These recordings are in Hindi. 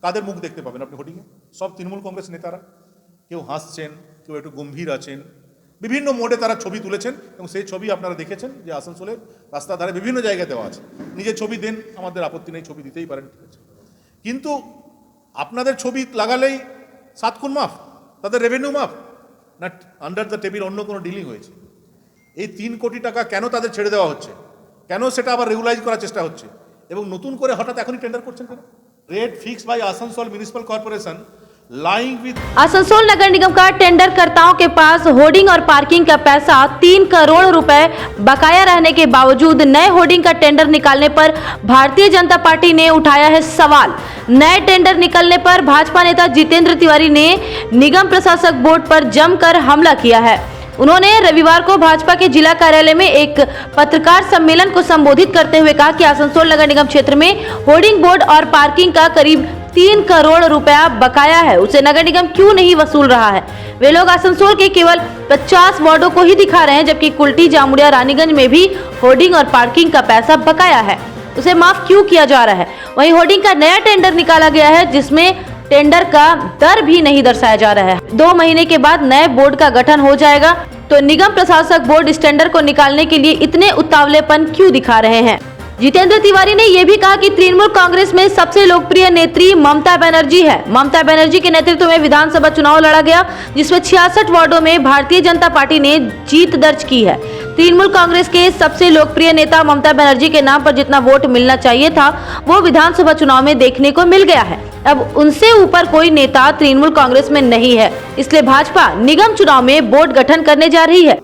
কাদের মুখ দেখতে পাবেন আপনি হোর্ডিংয়ে? সব তৃণমূল কংগ্রেস নেতারা, কেউ হাসছেন, কেউ একটু গম্ভীর আছেন, বিভিন্ন মোডে তারা ছবি তুলেছেন এবং সেই ছবি আপনারা দেখেছেন যে আসানসোলের রাস্তার ধারে বিভিন্ন জায়গায় দেওয়া আছে। নিজের ছবি দেন, আমাদের আপত্তি নেই, ছবি দিতেই পারেন, ঠিক আছে। কিন্তু আপনাদের ছবি লাগালেই 7 খুন মাফ, তাদের রেভিনিউ মাফ না, আন্ডার দ্য টেবিল অন্য কোনো ডিলিং হয়েছে? এই 3 কোটি টাকা কেন তাদের ছেড়ে দেওয়া হচ্ছে? কেন সেটা আবার রেগুলাইজ করার চেষ্টা হচ্ছে? এবং নতুন করে হঠাৎ এখনই টেন্ডার করছেন কেন? Rate fix by Asansol municipal corporation lying with Asansol नगर निगम का टेंडरकर्ताओं के पास होर्डिंग और पार्किंग का पैसा 3 करोड़ रुपए बकाया रहने के बावजूद नए होर्डिंग का टेंडर निकालने पर भारतीय जनता पार्टी ने उठाया है सवाल। नए टेंडर निकलने पर भाजपा नेता जितेंद्र तिवारी ने निगम प्रशासक बोर्ड पर जमकर हमला किया है। उन्होंने रविवार को भाजपा के जिला कार्यालय में एक पत्रकार सम्मेलन को संबोधित करते हुए कहा कि आसनसोल नगर निगम क्षेत्र में होर्डिंग बोर्ड और पार्किंग का करीब 3 करोड़ रुपया बकाया है, उसे नगर निगम क्यों नहीं वसूल रहा है। वे लोग आसनसोल के केवल 50 वार्डों को ही दिखा रहे हैं, जबकि कुल्टी, जामुड़िया, रानीगंज में भी होर्डिंग और पार्किंग का पैसा बकाया है, उसे माफ क्यों किया जा रहा है। वहीं होर्डिंग का नया टेंडर निकाला गया है, जिसमें टेंडर का दर भी नहीं दर्शाया जा रहा है। 2 महीने के बाद नए बोर्ड का गठन हो जाएगा, तो निगम प्रशासक बोर्ड इस टेंडर को निकालने के लिए इतने उतावलेपन क्यों दिखा रहे हैं। जितेंद्र तिवारी ने यह भी कहा कि तृणमूल कांग्रेस में सबसे लोकप्रिय नेत्री ममता बनर्जी है। ममता बनर्जी के नेतृत्व में विधानसभा चुनाव लड़ा गया, जिसमें 66 वार्डों में भारतीय जनता पार्टी ने जीत दर्ज की है। तृणमूल कांग्रेस के सबसे लोकप्रिय नेता ममता बनर्जी के नाम पर जितना वोट मिलना चाहिए था, वो विधानसभा चुनाव में देखने को मिल गया है। अब उनसे ऊपर कोई नेता तृणमूल कांग्रेस में नहीं है, इसलिए भाजपा निगम चुनाव में बोर्ड गठन करने जा रही है।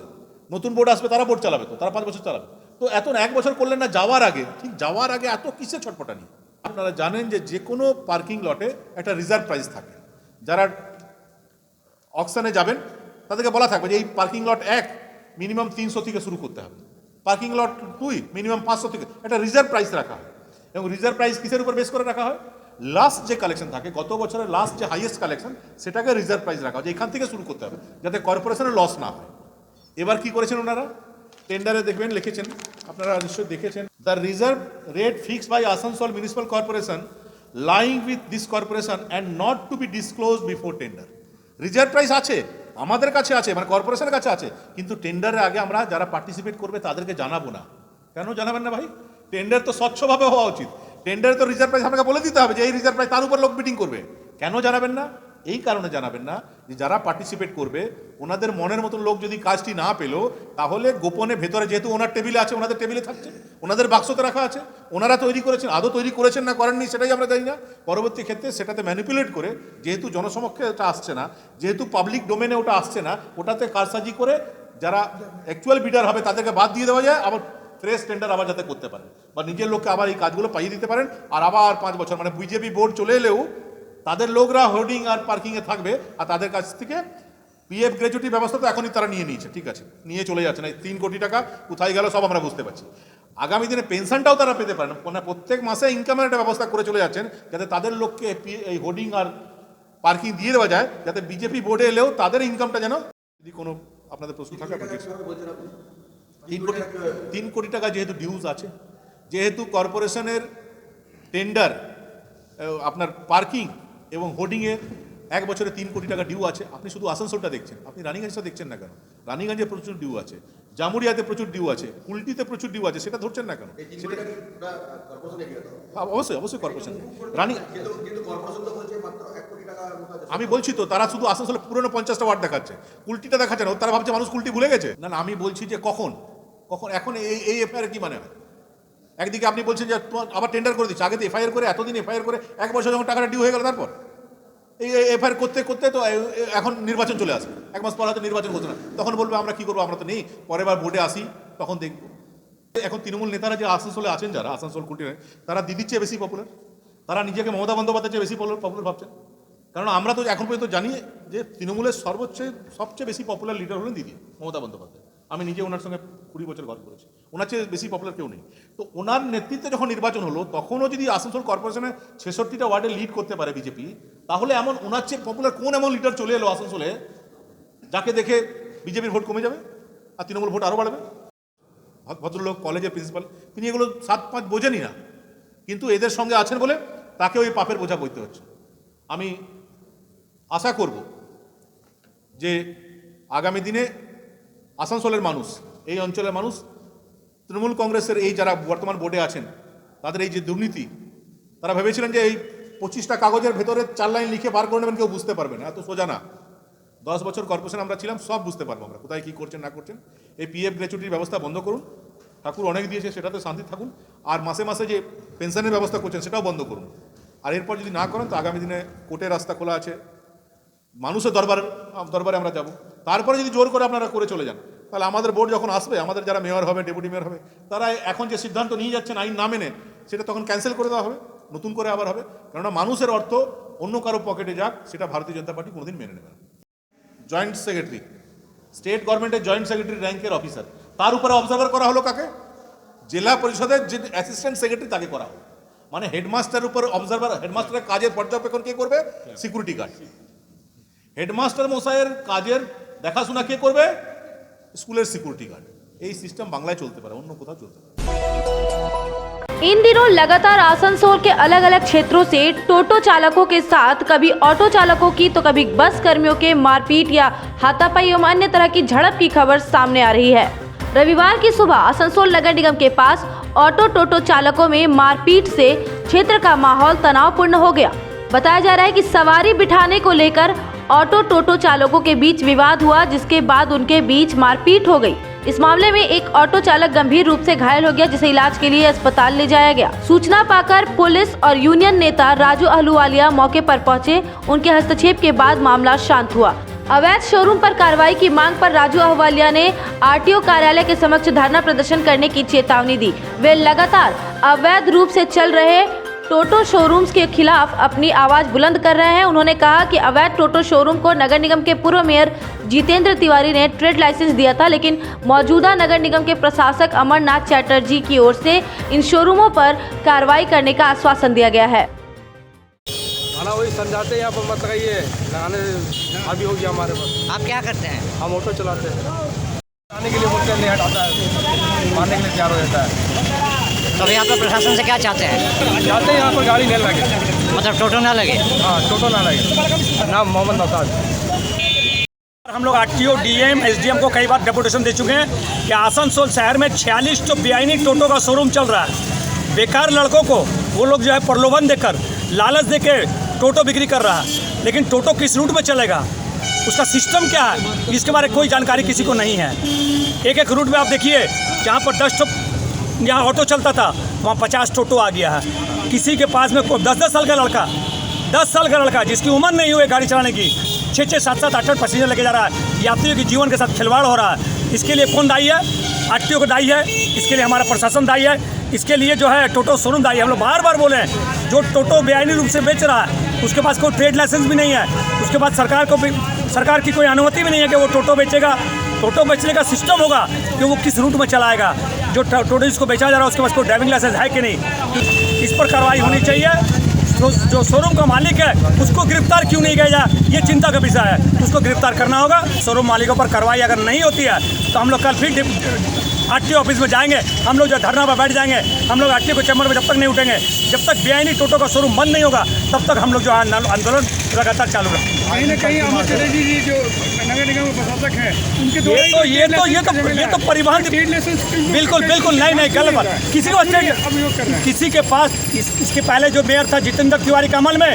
নতুন বোর্ড আসবে, তারা বোর্ড চালাবে, তো তারা 5 বছর চালাবে, তো এত 1 বছর করলেন না যাওয়ার আগে? ঠিক যাওয়ার আগে এত কিসে ছটপটানি? আপনারা জানেন যে কোনো পার্কিং লটে একটা রিজার্ভ প্রাইস থাকে। যারা অকশনে যাবেন তাদেরকে বলা থাকবে যে এই পার্কিং লট 1 মিনিমাম 300 থেকে শুরু করতে হবে, পার্কিং লট 2 মিনিমাম 500 থেকে, একটা রিজার্ভ প্রাইস রাখা হয়। এবং রিজার্ভ প্রাইস কিসের উপর বেস করে রাখা হয়? লাস্ট যে কালেকশন থাকে, গত বছরের লাস্ট যে হাইয়েস্ট কালেকশন, সেটাকে রিজার্ভ প্রাইস রাখা হয় যে এখান থেকে শুরু করতে হবে, যাতে কর্পোরেশনের লস না হয়। এবার কি করেছেন ওনারা? টেন্ডারে দেখবেন লিখেছেন, আপনারা নিশ্চয়ই দেখেছেন, the reserve rate fixed by Asansol municipal corporation lying with this corporation and not to be disclose before tender. Reserve price আছে, আমাদের কাছে আছে, মানে কর্পোরেশনের কাছে আছে, কিন্তু টেন্ডারের আগে আমরা যারা পার্টিসিপেট করবে তাদেরকে জানাবো না। কেন জানাবেন না ভাই? টেন্ডার তো স্বচ্ছভাবে হওয়া উচিত। টেন্ডারে তো রিজার্ভ প্রাইস আপনাকে বলে দিতে হবে যে এই রিজার্ভ প্রাইস, তার উপর লোক বিডিং করবে। কেন জানাবেন না? এই কারণে জানাবেন না যে যারা পার্টিসিপেট করবে ওনাদের মনের মতন লোক যদি কাজটি না পেলো, তাহলে গোপনে ভেতরে, যেহেতু ওনার টেবিলে আছে, ওনাদের টেবিলে থাকছে, ওনাদের বাক্সতে রাখা আছে, ওনারা তৈরি করেছেন, আদৌ তৈরি করেছেন না করেননি সেটাই আমরা জানি না। পরবর্তী ক্ষেত্রে সেটাতে ম্যানিপুলেট করে, যেহেতু জনসমক্ষে এটা আসছে না, যেহেতু পাবলিক ডোমেনে ওটা আসছে না, ওটাতে কারসাজি করে যারা অ্যাকচুয়াল বিডার হবে তাদেরকে বাদ দিয়ে দেওয়া যায়, আবার ফ্রেশ টেন্ডার আবার যাতে করতে পারেন বা নিজের লোককে আবার এই কাজগুলো পাইয়ে দিতে পারেন। আর আবার 5 বছর, মানে বিজেপি বোর্ড চলে এলেও তাদের লোকরা হোর্ডিং আর পার্কিংয়ে থাকবে, আর তাদের কাছ থেকে পিএফ গ্র্যাচুইটি ব্যবস্থা তো এখনই তারা নিয়ে নিয়েছে, ঠিক আছে, নিয়ে চলে যাচ্ছে না। 3 কোটি টাকা কোথায় গেল সব আমরা বুঝতে পারছি। আগামী দিনে পেনশনটাও তারা পেতে পারেন, মানে প্রত্যেক মাসে ইনকামের একটা ব্যবস্থা করে চলে যাচ্ছেন, যাতে তাদের লোককে এই হোর্ডিং আর পার্কিং দিয়ে দেওয়া যায়, যাতে বিজেপি বোর্ডে এলেও তাদের ইনকামটা যেন, যদি কোনো আপনাদের প্রশ্ন থাকে আপনাদের। 3 কোটি টাকা যেহেতু ডিউজ আছে, যেহেতু কর্পোরেশনের টেন্ডার, আপনার পার্কিং এবং হোর্ডিংয়ে 1 বছরে 3 কোটি টাকা ডিউ আছে। আপনি শুধু আসানসোলটা দেখছেন, আপনি রানীগঞ্জটা দেখছেন না কেন? রানীগঞ্জে প্রচুর ডিউ আছে, জামুড়িয়াতে প্রচুর ডিউ আছে, কুলটিতে প্রচুর ডিউ আছে, সেটা ধরছেন না কেন? অবশ্যই অবশ্যই কর্পোরেশন। আমি বলছি তো, তারা শুধু আসানসোলে পুরনো 50টা ওয়ার্ড দেখাচ্ছে, কুলটিটা দেখাচ্ছে না। তারা ভাবছে মানুষ কুলটি ভুলে গেছে। না না, আমি বলছি যে কখন এখন এই এফআইআর কি মানে হয়? একদিকে আপনি বলছেন যে আবার টেন্ডার করে দিচ্ছে, আগে তো এফআইআর করে, এতদিন এফআইআর করে 1 বছর যখন টাকাটা ডিউ হয়ে গেল, তারপর এই এফআইআর করতে করতে তো এখন নির্বাচন চলে আসবে। 1 মাস পর হয়তো নির্বাচন হতো না, তখন বলবে আমরা কি করবো, আমরা তো নেই, পরের বার বোর্ডে আসি তখন দেখবো। এখন তৃণমূল নেতারা যে আসানসোলে আছেন, যারা আসানসোল কুলটি, তারা দিদির চেয়ে বেশি পপুলার, তারা নিজেকে মমতা বন্দ্যোপাধ্যায়ের চেয়ে বেশি পপুলার ভাবছেন। কারণ আমরা তো এখন পর্যন্ত জানি যে তৃণমূলের সবচেয়ে বেশি পপুলার লিডার হলেন দিদি মমতা বন্দ্যোপাধ্যায়। আমি নিজে ওনার সঙ্গে 20 বছর গল্প করেছি, ওনার চেয়ে বেশি পপুলার কেউ নেই। তো ওনার নেতৃত্বে যখন নির্বাচন হলো, তখনও যদি আসানসোল কর্পোরেশনে 66টা ওয়ার্ডে লিড করতে পারে বিজেপি, তাহলে এমন ওনার চেয়ে পপুলার কোন এমন লিডার চলে এলো আসানসোলে, যাকে দেখে বিজেপির ভোট কমে যাবে আর তৃণমূল ভোট আরও বাড়বে? ভদ্রলোক কলেজের প্রিন্সিপাল, তিনি এগুলো 7-5 বোঝেনই না, কিন্তু এদের সঙ্গে আছেন বলে তাকে ওই পাপের বোঝা বইতে হচ্ছে। আমি আশা করব যে আগামী দিনে আসানসোলের মানুষ, এই অঞ্চলের মানুষ, তৃণমূল কংগ্রেসের এই যারা বর্তমান বোর্ডে আছেন তাদের এই যে দুর্নীতি, তারা ভেবেছিলেন যে এই 25টা কাগজের ভেতরে 4 লাইন লিখে বার করে নেবেন, কেউ বুঝতে পারবে না। এত সোজা না। 10 বছর কর্পোরেশন আমরা ছিলাম, সব বুঝতে পারবো আমরা কোথায় কী করছেন না করছেন। এই পিএফ গ্র্যাচুইটির ব্যবস্থা বন্ধ করুন, ঠাকুর অনেক দিয়েছে, সেটাতে শান্তি থাকুন। আর মাসে মাসে যে পেনশনের ব্যবস্থা করছেন সেটাও বন্ধ করুন। আর এরপর যদি না করেন তো আগামী দিনে কোর্টের রাস্তা খোলা আছে, মানুষের দরবারে আমরা যাব। তারপরে যদি জোর করে আপনারা করে চলে যান, তাহলে আমাদের বোর্ড যখন আসবে, আমাদের যারা মেয়র হবে, ডেপুটি মেয়র হবে, তারা এখন যে সিদ্ধান্ত নিয়ে যাচ্ছেন আইন না মেনে, সেটা তখন ক্যান্সেল করে দেওয়া হবে, নতুন করে আবার হবে। কেননা মানুষের অর্থ অন্য কারো পকেটে যাক, সেটা ভারতীয় জনতা পার্টি কোনোদিন মেনে নেবে না। জয়েন্ট সেক্রেটারি, স্টেট গভর্নমেন্টের জয়েন্ট সেক্রেটারি র্যাঙ্কের অফিসার, তার উপরে অবজার্ভার করা হলো কাকে? জেলা পরিষদের যে অ্যাসিস্ট্যান্ট সেক্রেটারি তাকে করা হলো। মানে হেডমাস্টারের উপর অবজারভার, হেডমাস্টারের কাজের পর্যবেক্ষণ কে করবে? Security guard. হেডমাস্টার মশাইয়ের কাজের দেখাশোনা কে করবে? স্কুলের सिक्योरिटी गार्ड। এই সিস্টেম বাংলায় চলতে পারে, অন্য কোথাও चलते পারে। इन दिनों लगातार आसनसोल के अलग अलग क्षेत्रों से टोटो चालकों के साथ कभी ऑटो चालकों की तो कभी बस कर्मियों के मारपीट या हाथापाई एवं अन्य तरह की झड़प की खबर सामने आ रही है। रविवार की सुबह आसनसोल नगर निगम के पास ऑटो टोटो चालकों में मारपीट से क्षेत्र का माहौल तनावपूर्ण हो गया। बताया जा रहा है कि सवारी बिठाने को लेकर ऑटो टोटो चालकों के बीच विवाद हुआ, जिसके बाद उनके बीच मारपीट हो गई। इस मामले में एक ऑटो चालक गंभीर रूप से घायल हो गया, जिसे इलाज के लिए अस्पताल ले जाया गया। सूचना पाकर पुलिस और यूनियन नेता राजू अहलूवालिया मौके पर पहुंचे। उनके हस्तक्षेप के बाद मामला शांत हुआ। अवैध शोरूम पर कार्रवाई की मांग पर राजू अहलूवालिया ने आरटीओ कार्यालय के समक्ष धरना प्रदर्शन करने की चेतावनी दी। वे लगातार अवैध रूप से चल रहे टोटो शोरूम्स के खिलाफ अपनी आवाज बुलंद कर रहे हैं। उन्होंने कहा कि अवैध टोटो शोरूम को नगर निगम के पूर्व मेयर जितेंद्र तिवारी ने ट्रेड लाइसेंस दिया था, लेकिन मौजूदा नगर निगम के प्रशासक अमरनाथ चैटर्जी की ओर से इन शोरूमों पर कार्रवाई करने का आश्वासन दिया गया है। वही समझाते यहाँ पर मत लगाइए, लगाने अभी हो गया हमारे पास। आप क्या करते हैं? हम ऑटो चलाते हैं, आने के लिए बोलते हैं नहीं हटाता है, मारने के लिए तैयार हो जाता है। तो अभी आप लोग प्रशासन से क्या चाहते हैं? चाहते हैं यहाँ पर गाड़ी नहीं लगे, मतलब टोटो ना लगे। हाँ टोटो ना लगे। नाम मोहम्मद नौताज। हम लोग आरटीओ, डीएम, एसडीएम को कई बार डेपुटेशन दे चुके हैं कि आसनसोल शहर में 46 तो बेआईनी टोटो का शोरूम चल रहा है। बेकार लड़कों को वो लोग जो है प्रलोभन देकर, लालच देकर टोटो बिक्री कर रहा है, लेकिन टोटो किस रूट में चलेगा, उसका सिस्टम क्या है, इसके बारे में कोई जानकारी किसी को नहीं है। एक एक रूट में आप देखिए, जहाँ पर 10 यहाँ ऑटो चलता था वहाँ 50 टोटो आ गया है। किसी के पास में 10 साल का लड़का, 10 साल का लड़का जिसकी उम्र नहीं हुई गाड़ी चलाने की, 6-6, 7-7, 8-8 पैसेंजर लेके जा रहा है। यात्रियों के जीवन के साथ खिलवाड़ हो रहा है। इसके लिए कौन दायी है? आरटीओ को दायी है, इसके लिए हमारा प्रशासन दायी है, इसके लिए जो है टोटो शोरूम दायी है। हम लोग बार बार बोले हैं, जो टोटो बेआईनी रूप से बेच रहा है उसके पास कोई ट्रेड लाइसेंस भी नहीं है, उसके पास सरकार की कोई अनुमति भी नहीं है कि वो टोटो बेचेगा। टोटो बेचने का सिस्टम होगा कि वो किस रूट में चलाएगा। जो टोटो जिसको बेचा जा रहा है उसके पास कोई ड्राइविंग लाइसेंस है कि नहीं, इस पर कार्रवाई होनी चाहिए। जो शोरूम का मालिक है उसको गिरफ्तार क्यों नहीं किया जाए, ये चिंता का विषय है। उसको गिरफ्तार करना होगा। शोरूम मालिकों पर कार्रवाई अगर नहीं होती है तो हम लोग कल फिर आरटीओ ऑफिस में जाएंगे, हम लोग जो धरना पर बैठ जाएंगे। हम लोग आरटीओ के चैम्बर में जब तक नहीं उठेंगे, जब तक बेआईनी टोटो का शोरूम बंद नहीं होगा, तब तक हम लोग जो है आंदोलन लगातार चालू रहेगा। कहीं ना कहीं अमर चैटर्जी जी जो नगर निगम के प्रशासक हैं, उनके ये तो परिवहन बिल्कुल नहीं गलत बात। किसी के पास इसके पहले जो मेयर था जितेंद्र तिवारी के अमल में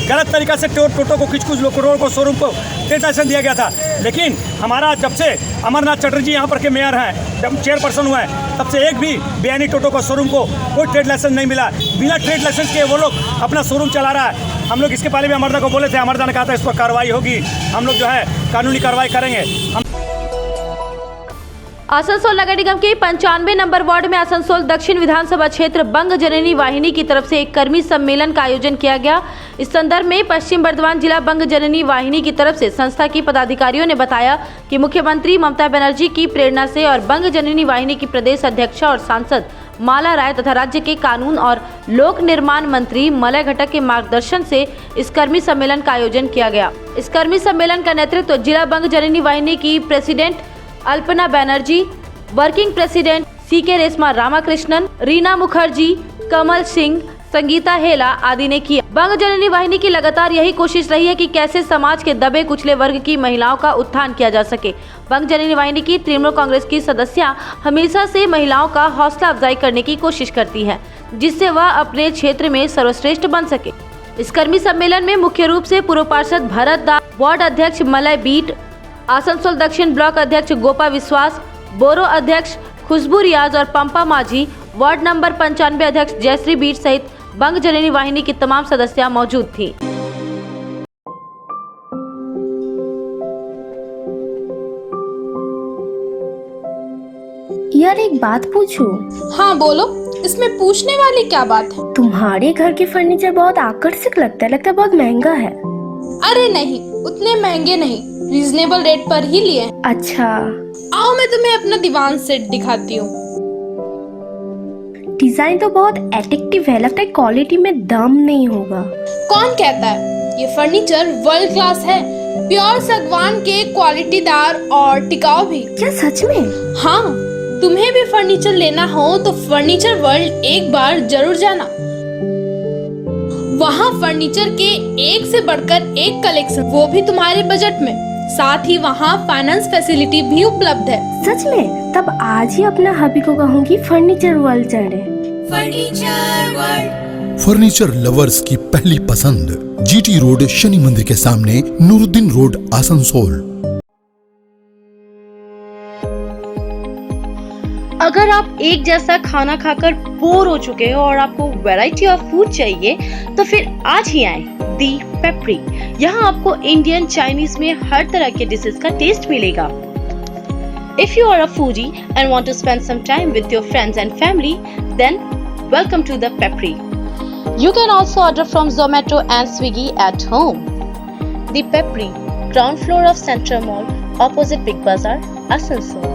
गलत तरीका से टोटो को कुछ लोगों को शोरूम को ट्रेड लाइसेंस दिया गया था। लेकिन हमारा जब से अमरनाथ चैटर्जी यहाँ पर के मेयर हैं, जब चेयरपर्सन हुए हैं, तब से एक भी बेआईनी टोटो का शोरूम को कोई ट्रेड लाइसेंस नहीं मिला। बिना ट्रेड लाइसेंस के वो लोग अपना शोरूम चला रहा है। हम लोग इसके पहले भी अमरनाथ को बोले थे, अमरनाथ ने कहा था इस पर कार्रवाई होगी, हम लोग जो है कानूनी कार्रवाई करेंगे। आसनसोल नगर निगम के 95 नंबर वार्ड में आसनसोल दक्षिण विधानसभा क्षेत्र बंग जननी वाहिनी की तरफ से एक कर्मी सम्मेलन का आयोजन किया गया। इस संदर्भ में पश्चिम बर्धमान जिला बंग जननी वाहिनी की तरफ से संस्था की पदाधिकारियों ने बताया कि मुख्यमंत्री ममता बनर्जी की प्रेरणा से और बंग जननी वाहिनी की प्रदेश अध्यक्षा और सांसद माला राय तथा राज्य के कानून और लोक निर्माण मंत्री मलय घटक के मार्गदर्शन से इस कर्मी सम्मेलन का आयोजन किया गया। इस कर्मी सम्मेलन का नेतृत्व जिला बंग जननी वाहिनी की president Alpana Banerjee, working president CK Reshma Ramakrishnan, Rina Mukherjee, Kamal Singh, Sangeeta Hela आदि ने किया। बंग जननी वाहिनी की लगातार यही कोशिश रही है कि कैसे समाज के दबे कुचले वर्ग की महिलाओं का उत्थान किया जा सके। बंग जननी वाहिनी की तृणमूल कांग्रेस की सदस्या हमेशा से महिलाओं का हौसला अफजाई करने की कोशिश करती है, जिससे वह अपने क्षेत्र में सर्वश्रेष्ठ बन सके। इस कर्मी सम्मेलन में मुख्य रूप से पूर्व पार्षद भरत दास, वार्ड अध्यक्ष मलय बीट, आसनसोल दक्षिण ब्लॉक अध्यक्ष गोपा विश्वास, बोरो अध्यक्ष खुशबू रियाज और पंपा माझी, वार्ड नंबर 95 अध्यक्ष जयश्री बीट सहित बंग जननी वाहिनी की तमाम सदस्या मौजूद थी। यार एक बात पूछूं? हाँ बोलो, इसमें पूछने वाली क्या बात है? तुम्हारे घर के फर्नीचर बहुत आकर्षक लगता है बहुत महंगा है। अरे नहीं, उतने महंगे नहीं, रीजनेबल रेट पर ही लिए। अच्छा, आओ मैं तुम्हें अपना दीवान सेट दिखाती हूँ। डिजाइन तो बहुत एट्रैक्टिव है, लगता है क्वालिटी में दम नहीं होगा। कौन कहता है? ये फर्नीचर वर्ल्ड क्लास है, प्योर सागवान के, क्वालिटीदार और टिकाऊ भी। क्या सच में? हाँ, तुम्हें भी फर्नीचर लेना हो तो फर्नीचर वर्ल्ड एक बार जरूर जाना। वहाँ फर्नीचर के एक से बढ़कर एक कलेक्शन, वो भी तुम्हारे बजट में। साथ ही वहाँ फाइनेंस फैसिलिटी भी उपलब्ध है। सच में? तब आज ही अपना हबी को कहूँगी फर्नीचर वर्ल्ड चढ़े। फर्नीचर लवर्स की पहली पसंद, जीटी रोड, शनि मंदिर के सामने, नूरुद्दीन रोड, आसनसोल। अगर आप एक जैसा खाना खाकर बोर हो चुके हो और आपको वैरायटी ऑफ फूड चाहिए, तो फिर आज ही आएं दी पेपरी। यहाँ आपको इंडियन, चाइनीज में हर तरह के डिशेस का टेस्ट मिलेगा। If you are a foodie and want to spend some time with your friends and family, then welcome to the Pepri. You can also order from Zomato and Swiggy at home. The Pepri, ground floor of Central Mall, opposite Big Bazaar, Asansol.